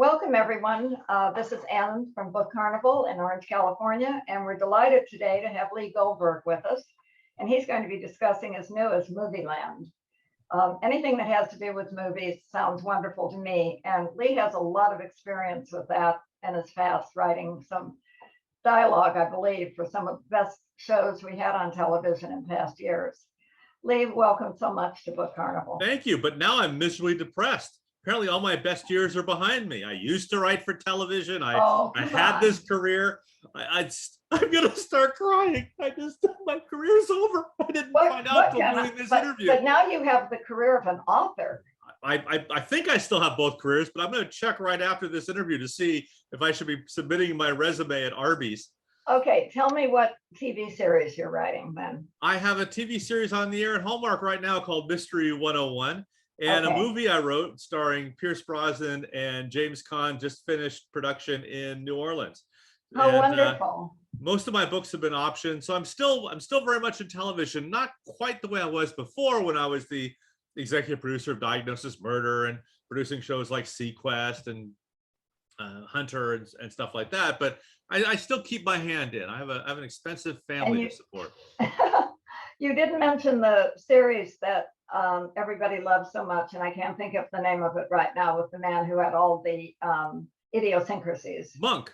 Welcome, everyone. This is Ann from Book Carnival in Orange, California, and we're delighted today to have Lee Goldberg with us, and he's going to be discussing his newest, Movieland. Anything that has to do with movies sounds wonderful to me, and Lee has a lot of experience with that and is fast writing some dialogue, I believe, for some of the best shows we had on television in past years. Lee, welcome so much to Book Carnival. Thank you, but now I'm miserably depressed. Apparently all my best years are behind me. I used to write for television. I had this career. I'm gonna start crying. My career's over. I didn't find out until doing this interview. But now you have the career of an author. I think I still have both careers, but I'm gonna check right after this interview to see if I should be submitting my resume at Arby's. Okay, tell me what TV series you're writing then. I have a TV series on the air at Hallmark right now called Mystery 101. And a movie I wrote starring Pierce Brosnan and James Caan just finished production in New Orleans. Oh, wonderful. Most of my books have been optioned, so I'm still very much in television, not quite the way I was before when I was the executive producer of Diagnosis Murder and producing shows like Sequest and Hunter and stuff like that. But I still keep my hand in. I have an expensive family to support. You didn't mention the series that everybody loves so much, and I can't think of the name of it right now, with the man who had all the idiosyncrasies. Monk.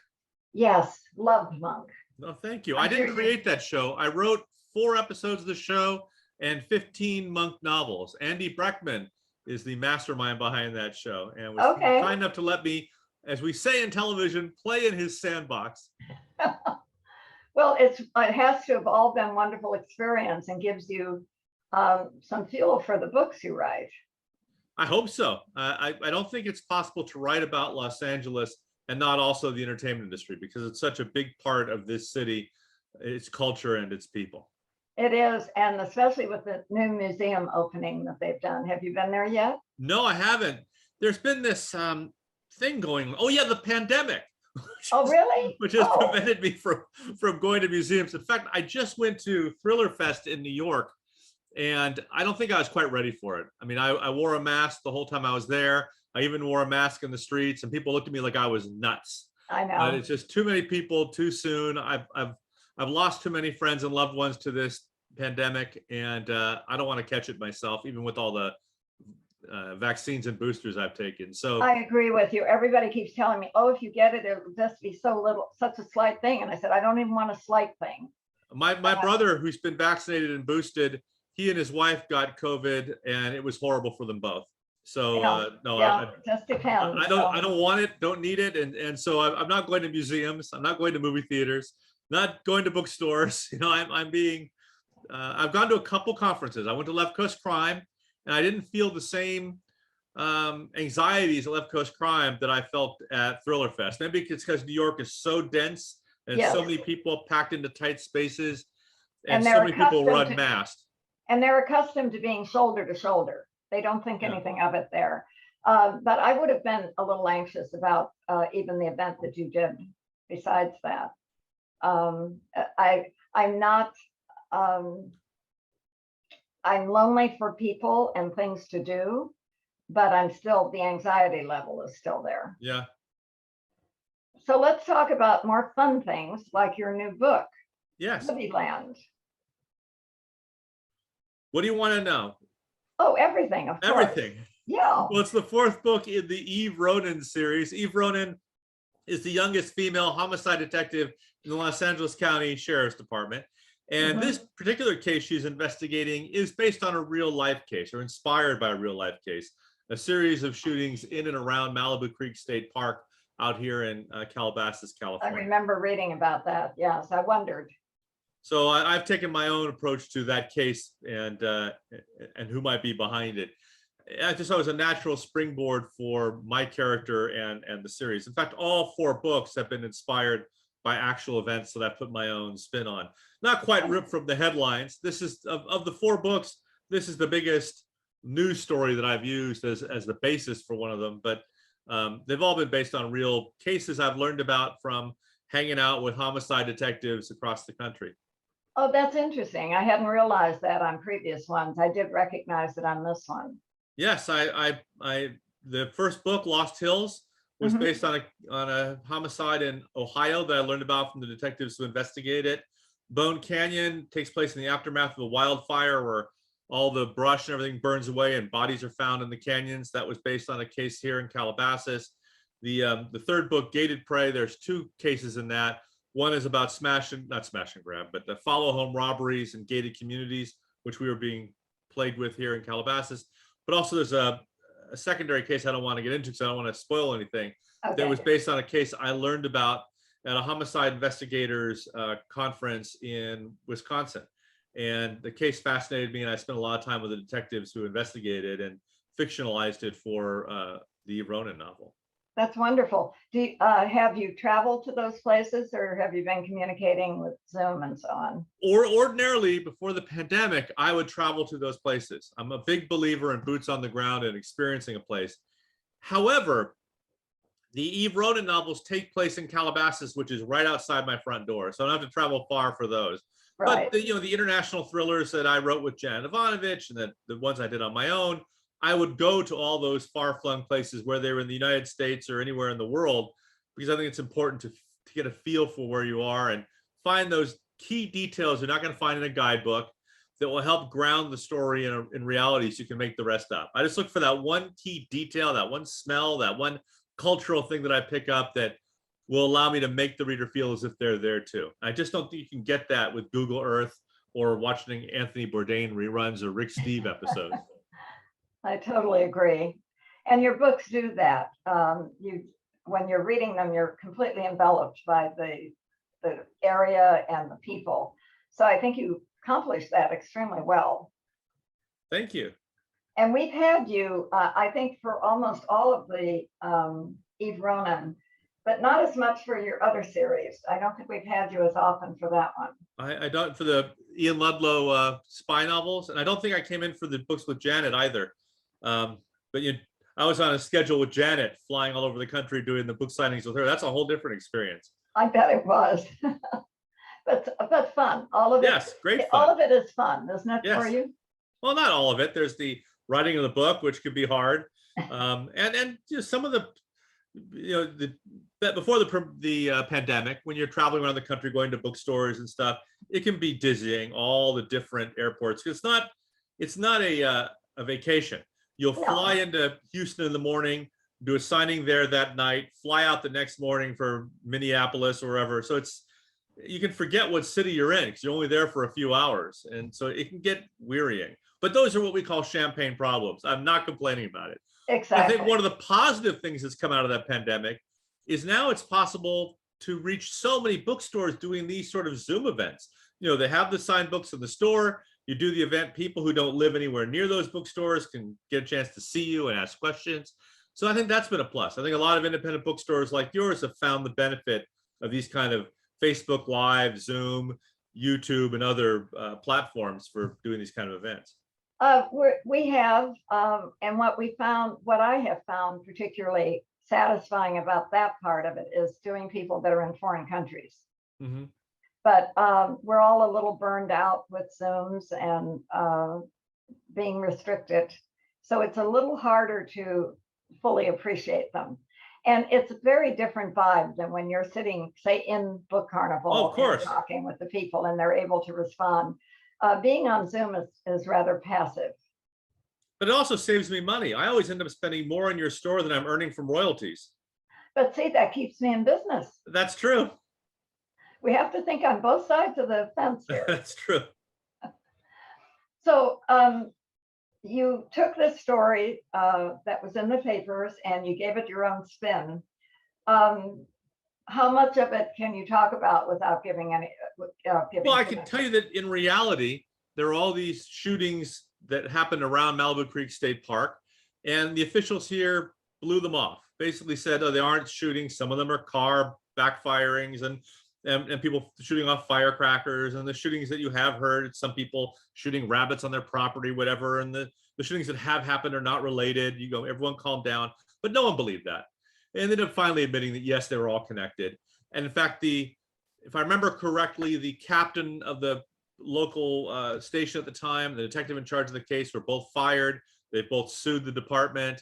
Yes, loved Monk. No, thank you. I didn't create that show. I wrote 4 episodes of the show and 15 Monk novels. Andy Breckman is the mastermind behind that show, and was kind enough to let me, as we say in television, play in his sandbox. Well, it has to have all been wonderful experience and gives you some fuel for the books you write. I hope so. I don't think it's possible to write about Los Angeles and not also the entertainment industry, because it's such a big part of this city, its culture and its people. It is, and especially with the new museum opening that they've done. Have you been there yet? No, I haven't. There's been this thing going on. Oh yeah, the pandemic. Really? Which has prevented me from going to museums. In fact, I just went to Thriller Fest in New York, and I don't think I was quite ready for it. I mean, I wore a mask the whole time I was there. I even wore a mask in the streets, and people looked at me like I was nuts. I know. But it's just too many people too soon. I've lost too many friends and loved ones to this pandemic, and I don't want to catch it myself, even with all the vaccines and boosters I've taken. So I agree with you. Everybody keeps telling me, oh, if you get it, it'll just be such a slight thing. And I said, I don't even want a slight thing. My brother, who's been vaccinated and boosted, he and his wife got COVID, and it was horrible for them both. So it just depends. I don't want it, don't need it, and so I'm not going to museums. I'm not going to movie theaters. Not going to bookstores. You know, I've gone to a couple conferences. I went to Left Coast Crime, and I didn't feel the same anxieties at Left Coast Crime that I felt at Thriller Fest. Maybe it's because New York is so dense and so many people packed into tight spaces, and so many people were unmasked. And they're accustomed to being shoulder to shoulder. They don't think anything of it there. But I would have been a little anxious about even the event that you did besides that. I'm lonely for people and things to do, but the anxiety level is still there. Yeah. So let's talk about more fun things like your new book. Yes. Movieland. What do you want to know? Oh, everything, of course. Everything. Yeah. Well, it's the 4th book in the Eve Ronin series. Eve Ronin is the youngest female homicide detective in the Los Angeles County Sheriff's Department. And this particular case she's investigating is based on a real life case, or inspired by a real life case, a series of shootings in and around Malibu Creek State Park out here in Calabasas, California. I remember reading about that. Yes, I wondered. So I've taken my own approach to that case and who might be behind it. I just thought it was a natural springboard for my character and the series. In fact, all 4 books have been inspired by actual events that I put my own spin on. Not quite ripped from the headlines. This is, of the 4 books, this is the biggest news story that I've used as the basis for one of them. But they've all been based on real cases I've learned about from hanging out with homicide detectives across the country. Oh, that's interesting. I hadn't realized that on previous ones. I did recognize it on this one. Yes, the first book, Lost Hills, was Mhm. based on a homicide in Ohio that I learned about from the detectives who investigate it. Bone Canyon takes place in the aftermath of a wildfire where all the brush and everything burns away and bodies are found in the canyons. That was based on a case here in Calabasas. The third book, Gated Prey, there's two cases in that. One is about not smash and grab, but the follow home robberies in gated communities, which we were being plagued with here in Calabasas. But also there's a secondary case I don't want to get into because I don't want to spoil anything. That Okay. was based on a case I learned about at a homicide investigators conference in Wisconsin. And the case fascinated me, and I spent a lot of time with the detectives who investigated and fictionalized it for the Eve Ronin novel. That's wonderful. Have you traveled to those places, or have you been communicating with Zoom and so on? Or ordinarily, before the pandemic, I would travel to those places. I'm a big believer in boots on the ground and experiencing a place. However, the Eve Ronin novels take place in Calabasas, which is right outside my front door, so I don't have to travel far for those. Right. But the international thrillers that I wrote with Janet Ivanovich and the ones I did on my own, I would go to all those far-flung places where they were in the United States or anywhere in the world, because I think it's important to get a feel for where you are and find those key details you're not going to find in a guidebook that will help ground the story in reality so you can make the rest up. I just look for that one key detail, that one smell, that one cultural thing that I pick up that will allow me to make the reader feel as if they're there too. I just don't think you can get that with Google Earth or watching Anthony Bourdain reruns or Rick Steve episodes. I totally agree. And your books do that. When you're reading them, you're completely enveloped by the area and the people. So I think you accomplished that extremely well. Thank you. And we've had you, I think, for almost all of the Eve Ronin, but not as much for your other series. I don't think we've had you as often for that one. I don't for the Ian Ludlow spy novels, and I don't think I came in for the books with Janet either. But I was on a schedule with Janet, flying all over the country doing the book signings with her. That's a whole different experience. I bet it was, but fun. All of it. Yes, great fun. All of it is fun, isn't it, Yes. for you? Well, not all of it. There's the writing of the book, which could be hard, and some of the before the pandemic, when you're traveling around the country, going to bookstores and stuff, it can be dizzying. All the different airports. It's not a vacation. You'll fly into Houston in the morning, do a signing there that night, fly out the next morning for Minneapolis or wherever. So you can forget what city you're in because you're only there for a few hours, and so it can get wearying. But those are what we call champagne problems. I'm not complaining about it. Exactly. I think one of the positive things that's come out of that pandemic is now it's possible to reach so many bookstores doing these sort of Zoom events. They have the signed books in the store. You do the event, people who don't live anywhere near those bookstores can get a chance to see you and ask questions. So I think that's been a plus. I think a lot of independent bookstores like yours have found the benefit of these kind of Facebook Live, Zoom, YouTube, and other platforms for doing these kind of events. We have, and what I have found particularly satisfying about that part of it is doing people that are in foreign countries. Mm-hmm. But we're all a little burned out with Zooms and being restricted. So it's a little harder to fully appreciate them. And it's a very different vibe than when you're sitting, say, in Book Carnival, of course, talking with the people and they're able to respond. Being on Zoom is rather passive. But it also saves me money. I always end up spending more in your store than I'm earning from royalties. But see, that keeps me in business. That's true. We have to think on both sides of the fence here. That's true. So you took this story that was in the papers and you gave it your own spin. How much of it can you talk about without giving any? Well, I can tell you that in reality, there are all these shootings that happened around Malibu Creek State Park, and the officials here blew them off. Basically said, oh, they aren't shootings. Some of them are car backfirings and people shooting off firecrackers, and the shootings that you have heard, some people shooting rabbits on their property, whatever, and the shootings that have happened are not related. You go, everyone calm down. But no one believed that. And ended up finally admitting that, yes, they were all connected. And in fact, if I remember correctly, the captain of the local station at the time, the detective in charge of the case, were both fired. They both sued the department.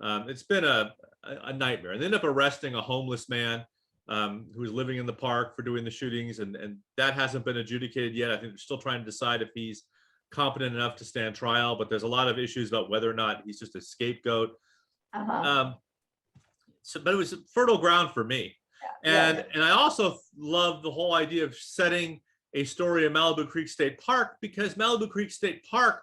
It's been a a nightmare. And they end up arresting a homeless man who was living in the park for doing the shootings, and that hasn't been adjudicated yet. I think they're still trying to decide if he's competent enough to stand trial, but there's a lot of issues about whether or not he's just a scapegoat. Uh-huh. But it was fertile ground for me. Yeah. And I also love the whole idea of setting a story in Malibu Creek State Park, because Malibu Creek State Park,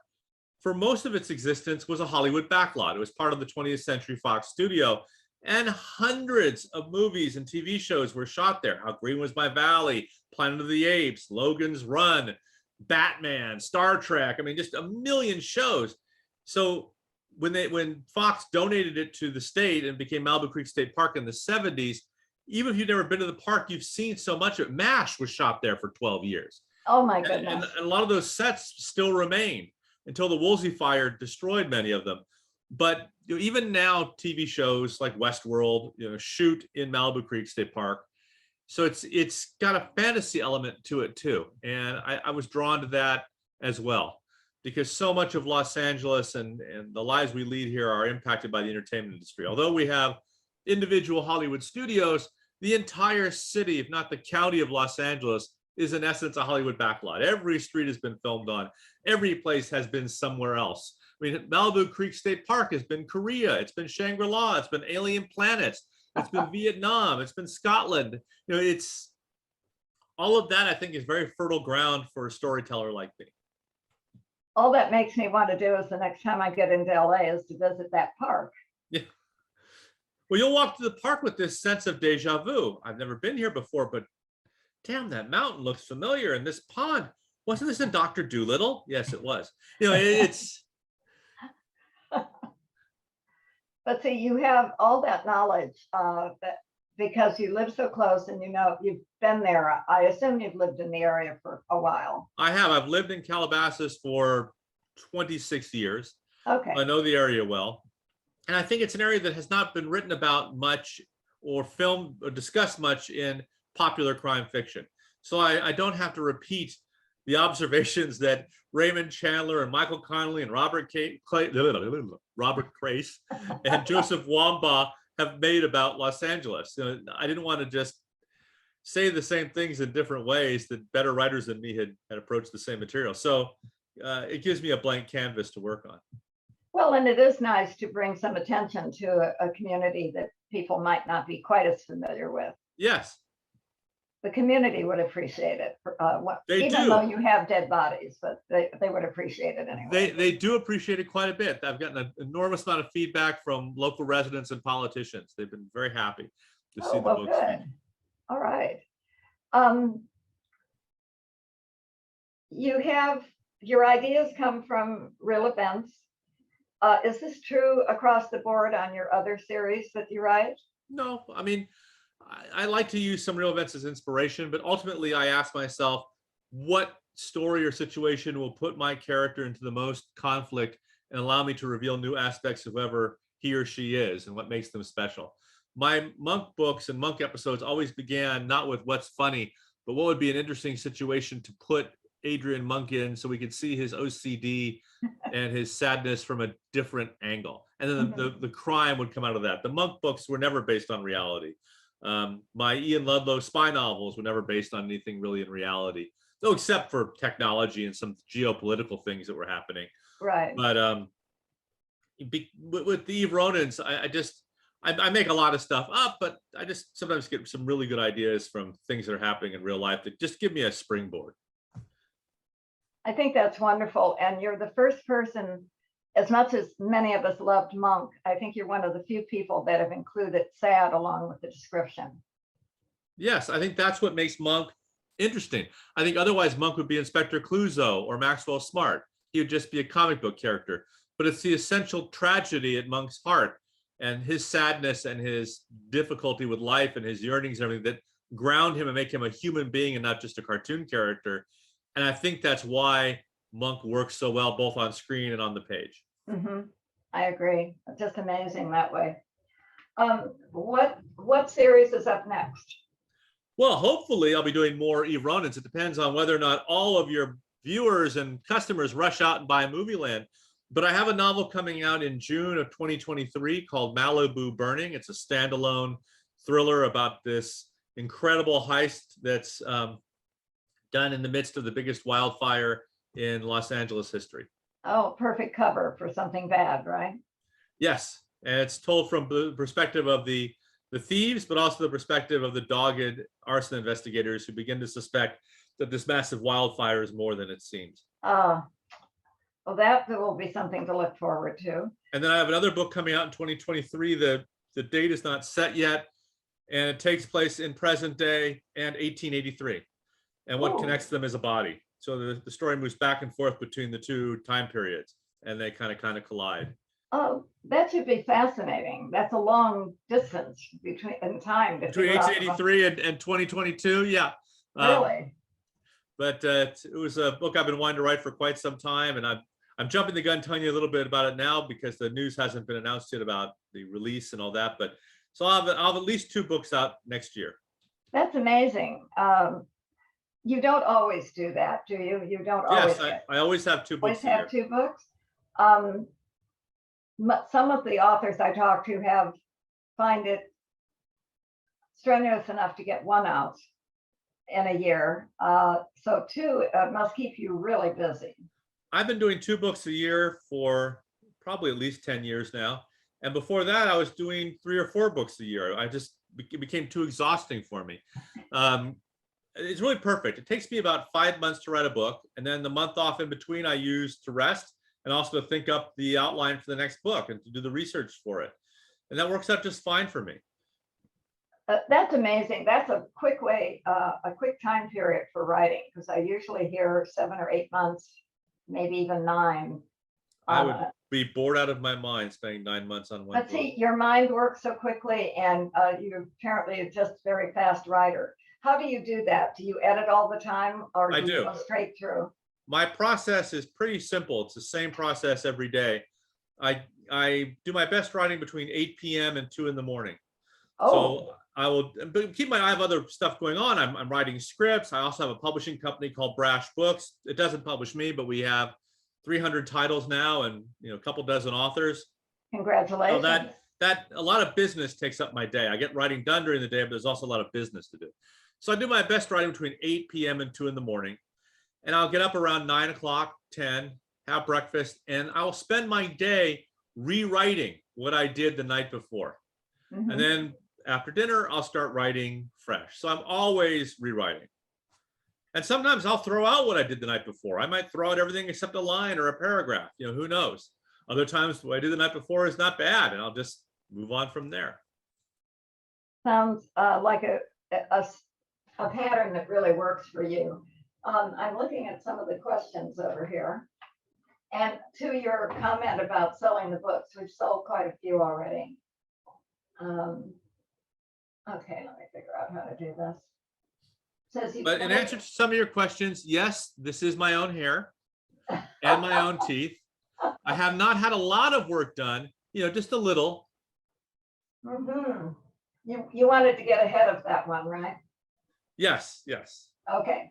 for most of its existence, was a Hollywood backlot. It was part of the 20th Century Fox studio, and hundreds of movies and TV shows were shot there. How Green Was My Valley, Planet of the Apes, Logan's Run, Batman, Star Trek. I mean, just a million shows. So when Fox donated it to the state and became Malibu Creek State Park in the 70s, even if you've never been to the park, you've seen so much of it. MASH was shot there for 12 years. Oh my goodness. And a lot of those sets still remain until the Woolsey fire destroyed many of them. But even now, TV shows like Westworld, shoot in Malibu Creek State Park. So it's got a fantasy element to it too. And I was drawn to that as well, because so much of Los Angeles and the lives we lead here are impacted by the entertainment industry. Although we have individual Hollywood studios, the entire city, if not the county of Los Angeles, is in essence a Hollywood backlot. Every street has been filmed on. Every place has been somewhere else. I mean, Malibu Creek State Park has been Korea. It's been Shangri-La. It's been Alien Planets. It's been Vietnam. It's been Scotland. It's all of that. I think is very fertile ground for a storyteller like me. All that makes me want to do is the next time I get into LA is to visit that park. Yeah. Well, you'll walk to the park with this sense of deja vu. I've never been here before, but damn, that mountain looks familiar. And this pond, wasn't this in Dr. Dolittle? Yes, it was. It's. But see, you have all that knowledge that because you live so close and you've been there. I assume you've lived in the area for a while. I have. I've lived in Calabasas for 26 years. Okay. I know the area well. And I think it's an area that has not been written about much or filmed or discussed much in popular crime fiction. So I don't have to repeat the observations that Raymond Chandler and Michael Connelly and Robert Crais and Joseph Wambaugh have made about Los Angeles. I didn't want to just say the same things in different ways that better writers than me had approached the same material. So it gives me a blank canvas to work on. Well, and it is nice to bring some attention to a community that people might not be quite as familiar with. Yes. The community would appreciate it, even though you have dead bodies, but they would appreciate it anyway. They do appreciate it quite a bit. I've gotten an enormous amount of feedback from local residents and politicians. They've been very happy to see the books. Good. All right. You have your ideas come from real events. Is this true across the board on your other series that you write? No, I mean, I like to use some real events as inspiration, but ultimately I ask myself, what story or situation will put my character into the most conflict and allow me to reveal new aspects of whoever he or she is and what makes them special. My Monk books and Monk episodes always began not with what's funny, but what would be an interesting situation to put Adrian Monk in so we could see his OCD and his sadness from a different angle. And then the crime would come out of that. The Monk books were never based on reality. My Ian Ludlow spy novels were never based on anything really in reality, though except for technology and some geopolitical things that were happening. Right. But with the Eve Ronins, I make a lot of stuff up, but I just sometimes get some really good ideas from things that are happening in real life that just give me a springboard. I think that's wonderful. And you're the first person, as much as many of us loved Monk, I think you're one of the few people that have included sad along with the description. Yes, I think that's what makes Monk interesting. I think otherwise Monk would be Inspector Clouseau or Maxwell Smart. He would just be a comic book character. But it's the essential tragedy at Monk's heart and his sadness and his difficulty with life and his yearnings and everything that ground him and make him a human being and not just a cartoon character. And I think that's why Monk works so well, both on screen and on the page. Mm-hmm. I agree. It's just amazing that way. What series is up next? Well, hopefully I'll be doing more Eve Ronins. It depends on whether or not all of your viewers and customers rush out and buy Movieland. But I have a novel coming out in June of 2023 called Malibu Burning. It's a standalone thriller about this incredible heist that's done in the midst of the biggest wildfire in Los Angeles history. Oh, perfect cover for something bad, right? Yes, and it's told from the perspective of the thieves, but also the perspective of the dogged arson investigators who begin to suspect that this massive wildfire is more than it seems. Well, that will be something to look forward to. And then I have another book coming out in 2023. The date is not set yet, and it takes place in present day and 1883. And what connects them is a body. So the story moves back and forth between the two time periods, and they kind of collide. Oh, that should be fascinating. That's a long distance in time. Between 1883 and 2022, yeah. Really? But it was a book I've been wanting to write for quite some time, and I'm jumping the gun telling you a little bit about it now because the news hasn't been announced yet about the release and all that. But so I'll have at least 2 books out next year. That's amazing. You don't always do that, do you? You don't always. Yes, I always have 2 books. Always have 2 books. Some of the authors I talk to find it strenuous enough to get 1 out in a year. So 2 must keep you really busy. I've been doing 2 books a year for probably at least 10 years now. And before that, I was doing 3 or 4 books a year. It became too exhausting for me. It's really perfect. It takes me about 5 months to write a book. And then the month off in between I use to rest and also to think up the outline for the next book and to do the research for it. And that works out just fine for me. That's amazing. That's a quick way, a quick time period for writing, because I usually hear 7 or 8 months, maybe even 9. I would be bored out of my mind spending 9 months on one book. But see, your mind works so quickly, and you apparently are just a very fast writer. How do you do that? Do you edit all the time, or do you go straight through? My process is pretty simple. It's the same process every day. I do my best writing between 8 p.m. and 2 in the morning. Oh. So I will keep I have other stuff going on. I'm writing scripts. I also have a publishing company called Brash Books. It doesn't publish me, but we have 300 titles now and a couple dozen authors. Congratulations. So that a lot of business takes up my day. I get writing done during the day, but there's also a lot of business to do. So I do my best writing between 8 p.m. and 2 in the morning. And I'll get up around 9 o'clock, 10, have breakfast, and I'll spend my day rewriting what I did the night before. Mm-hmm. And then after dinner, I'll start writing fresh. So I'm always rewriting. And sometimes I'll throw out what I did the night before. I might throw out everything except a line or a paragraph, who knows? Other times what I did the night before is not bad, and I'll just move on from there. Sounds like a pattern that really works for you. I'm looking at some of the questions over here. And to your comment about selling the books, we've sold quite a few already. Okay, let me figure out how to do this. But in answer to some of your questions, yes, this is my own hair and my own teeth. I have not had a lot of work done, just a little. Mm-hmm. You wanted to get ahead of that one, right? Yes, yes. Okay.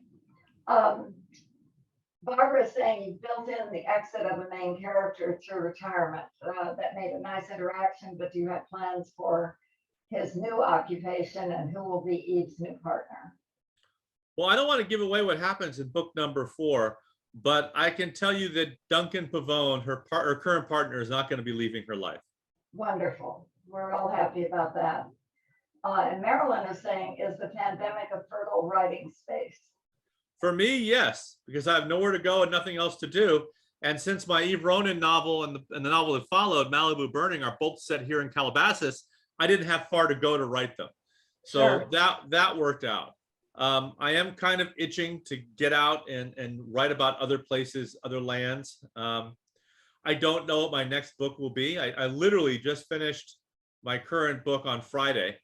Barbara is saying you built in the exit of a main character through retirement. That made a nice interaction, but do you have plans for his new occupation and who will be Eve's new partner? Well, I don't want to give away what happens in book number 4, but I can tell you that Duncan Pavone, her current partner, is not going to be leaving her life. Wonderful. We're all happy about that. And Marilyn is saying, is the pandemic a fertile writing space? For me, yes, because I have nowhere to go and nothing else to do. And since my Eve Ronin novel and the novel that followed, Malibu Burning, are both set here in Calabasas, I didn't have far to go to write them. So sure. that worked out. I am kind of itching to get out and write about other places, other lands. I don't know what my next book will be. I literally just finished my current book on Friday.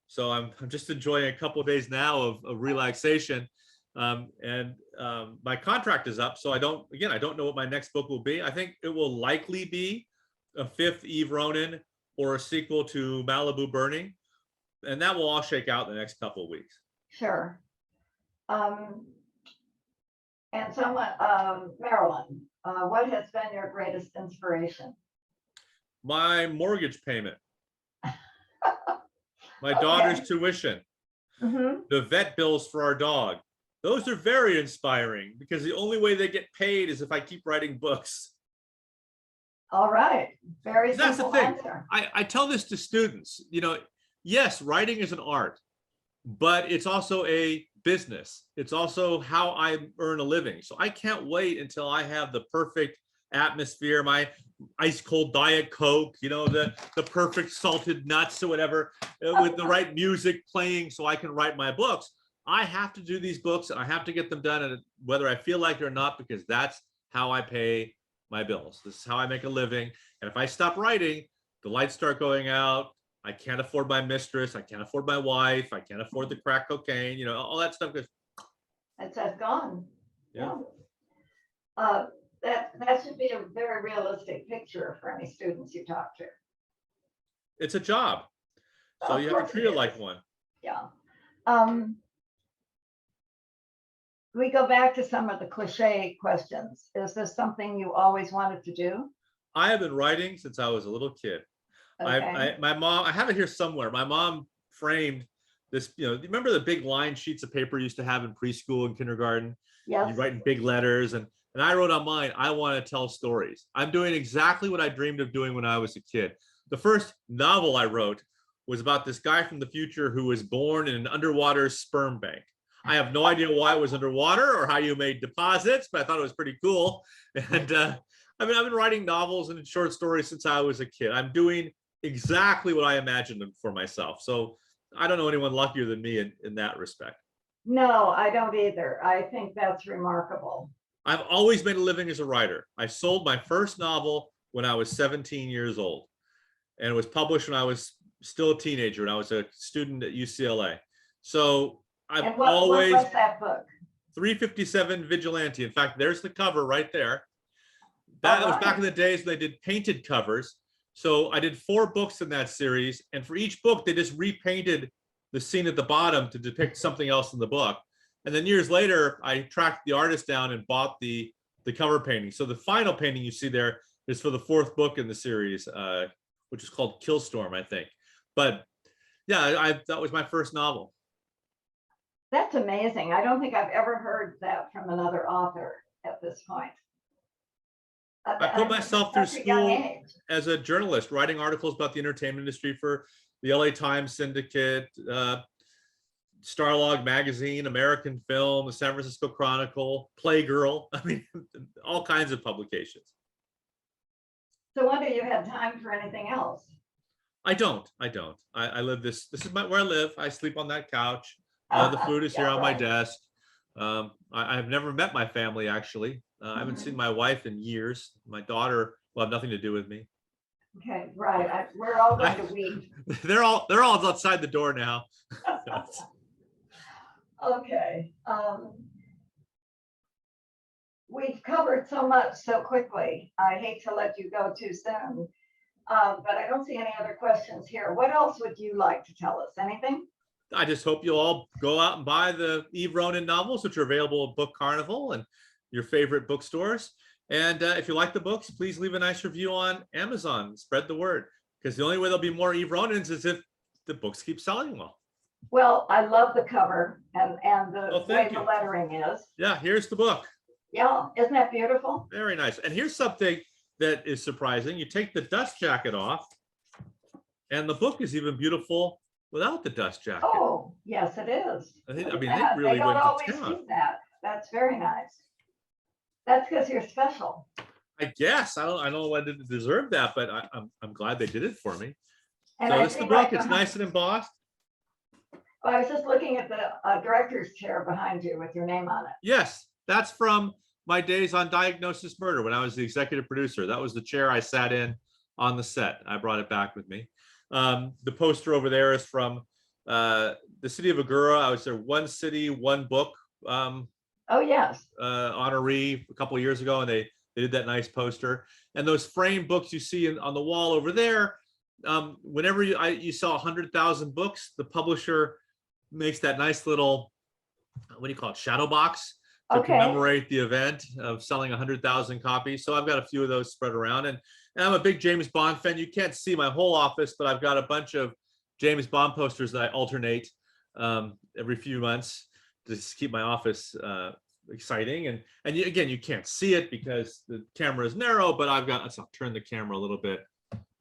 So I'm just enjoying a couple of days now of relaxation. My contract is up. So I don't know what my next book will be. I think it will likely be a 5th Eve Ronin or a sequel to Malibu Burning. And that will all shake out in the next couple of weeks. Sure. And someone, Marilyn, What has been your greatest inspiration? My mortgage payment, my Okay. daughter's tuition, Mhm. the vet bills for our dog. Those are very inspiring because the only way they get paid is if I keep writing books. All right. Very That's the simple thing. answer. I tell this to students, yes, writing is an art, but it's also a business. It's also how I earn a living. So I can't wait until I have the perfect atmosphere, my ice cold Diet Coke, the perfect salted nuts or whatever, with the right music playing so I can write my books. I have to do these books and I have to get them done, and whether I feel like it or not, because that's how I pay my bills. This is how I make a living. And if I stop writing, the lights start going out. I can't afford my mistress. I can't afford my wife. I can't afford the crack cocaine. All that stuff goes. That's gone. Yeah. That should be a very realistic picture for any students you talk to. It's a job, so Of you have course to treat it is. like one. Yeah. We go back to some of the cliche questions. Is this something you always wanted to do? I have been writing since I was a little kid. Okay. My mom, I have it here somewhere. My mom framed this, remember the big line sheets of paper you used to have in preschool and kindergarten? You Yes. write in big letters, and I wrote on mine, I want to tell stories. I'm doing exactly what I dreamed of doing when I was a kid. The first novel I wrote was about this guy from the future who was born in an underwater sperm bank. I have no idea why it was underwater or how you made deposits, but I thought it was pretty cool. And I've been writing novels and short stories since I was a kid. I'm doing exactly what I imagined for myself. So I don't know anyone luckier than me in that respect. No, I don't either. I think that's remarkable. I've always made a living as a writer. I sold my first novel when I was 17 years old, and it was published when I was still a teenager, and I was a student at UCLA. So I've And what always was that book? 357 Vigilante. In fact, there's the cover right there. That was back in the days when they did painted covers. So I did 4 books in that series, and for each book, they just repainted the scene at the bottom to depict something else in the book. And then years later, I tracked the artist down and bought the cover painting. So the final painting you see there is for the 4th book in the series, which is called Killstorm, I think. But yeah, that was my first novel. That's amazing. I don't think I've ever heard that from another author at this point. I put myself through school as a journalist, writing articles about the entertainment industry for the LA Times Syndicate, Starlog Magazine, American Film, the San Francisco Chronicle, Playgirl. I mean, all kinds of publications. So when do you have time for anything else? I don't. I live this is where I live. I sleep on that couch. The food is here on my desk. I've never met my family, actually. I haven't seen my wife in years. My daughter will have nothing to do with me. Okay, right. We're all going to weep. They're all outside the door now. Okay. We've covered so much so quickly. I hate to let you go too soon, but I don't see any other questions here. What else would you like to tell us? Anything? I just hope you'll all go out and buy the Eve Ronin novels, which are available at Book Carnival and your favorite bookstores. And if you like the books, please leave a nice review on Amazon. Spread the word, because the only way there'll be more Eve Ronins is if the books keep selling well. Well, I love the cover and the way the lettering is. Yeah, here's the book. Yeah, isn't that beautiful? Very nice. And here's something that is surprising. You take the dust jacket off, and the book is even beautiful without the dust jacket. Oh, yes, it is. I mean, they really went to town. See that. That's very nice. That's because you're special. I guess I don't know I didn't deserve that, but I'm glad they did it for me. And so this is the book. It's nice and embossed. Oh, I was just looking at the director's chair behind you with your name on it. Yes, that's from my days on Diagnosis Murder when I was the executive producer. That was the chair I sat in on the set. I brought it back with me. The poster over there is from the city of Agoura. I was there, One City, One Book. Oh yes. Honoree a couple of years ago, and they did that nice poster. And those framed books you see on the wall over there, whenever you sell 100,000 books, the publisher makes that nice little, what do you call it, shadow box to Okay. commemorate the event of selling 100,000 copies. So I've got a few of those spread around, and I'm a big James Bond fan. You can't see my whole office, but I've got a bunch of James Bond posters that I alternate every few months to just keep my office exciting. And again, you can't see it because the camera is narrow, but I'll turn the camera a little bit.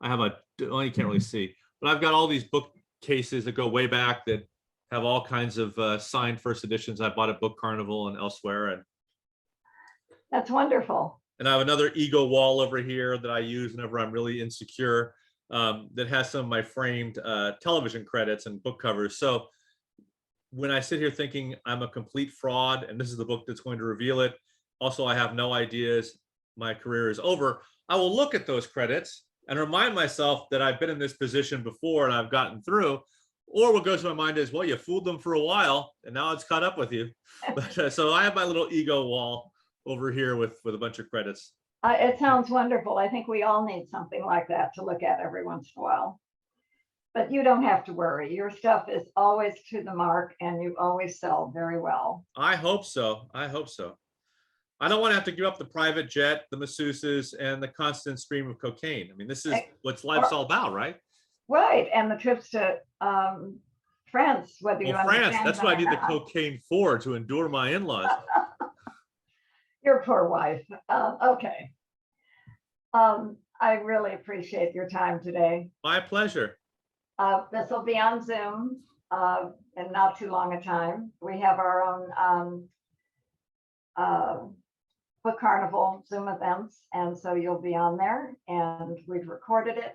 I have well, you can't really see, but I've got all these bookcases that go way back that have all kinds of signed first editions I bought at Book Carnival and elsewhere. And That's wonderful. I have another ego wall over here that I use whenever I'm really insecure, that has some of my framed television credits and book covers. So when I sit here thinking I'm a complete fraud and this is the book that's going to reveal it, also I have no ideas, my career is over, I will look at those credits and remind myself that I've been in this position before and I've gotten through. Or what goes to my mind is, well, you fooled them for a while and now it's caught up with you. But, so I have my little ego wall over here with a bunch of credits. It sounds wonderful. I think we all need something like that to look at every once in a while. But you don't have to worry. Your stuff is always to the mark and you always sell very well. I hope so. I hope so. I don't want to have to give up the private jet, the masseuses, and the constant stream of cocaine. I mean, this is what life's all about, right? Right. And the trips to France, whether you Well, France, understand that's them what I or need the not. cocaine for, to endure my in-laws. Your poor wife. Okay. I really appreciate your time today. My pleasure. This will be on Zoom in not too long a time. We have our own Book Carnival Zoom events, and so you'll be on there, and we've recorded it.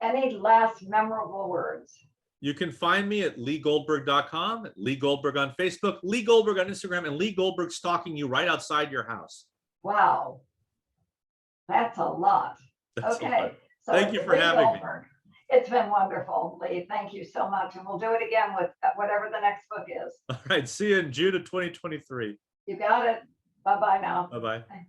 Any last memorable words? You can find me at leegoldberg.com, Lee Goldberg on Facebook, Lee Goldberg on Instagram, and Lee Goldberg stalking you right outside your house. Wow. That's a lot. That's Okay. a lot. So Thank you for having me. It's been wonderful, Lee. Thank you so much. And we'll do it again with whatever the next book is. All right. See you in June of 2023. You got it. Bye-bye now. Bye-bye. Bye.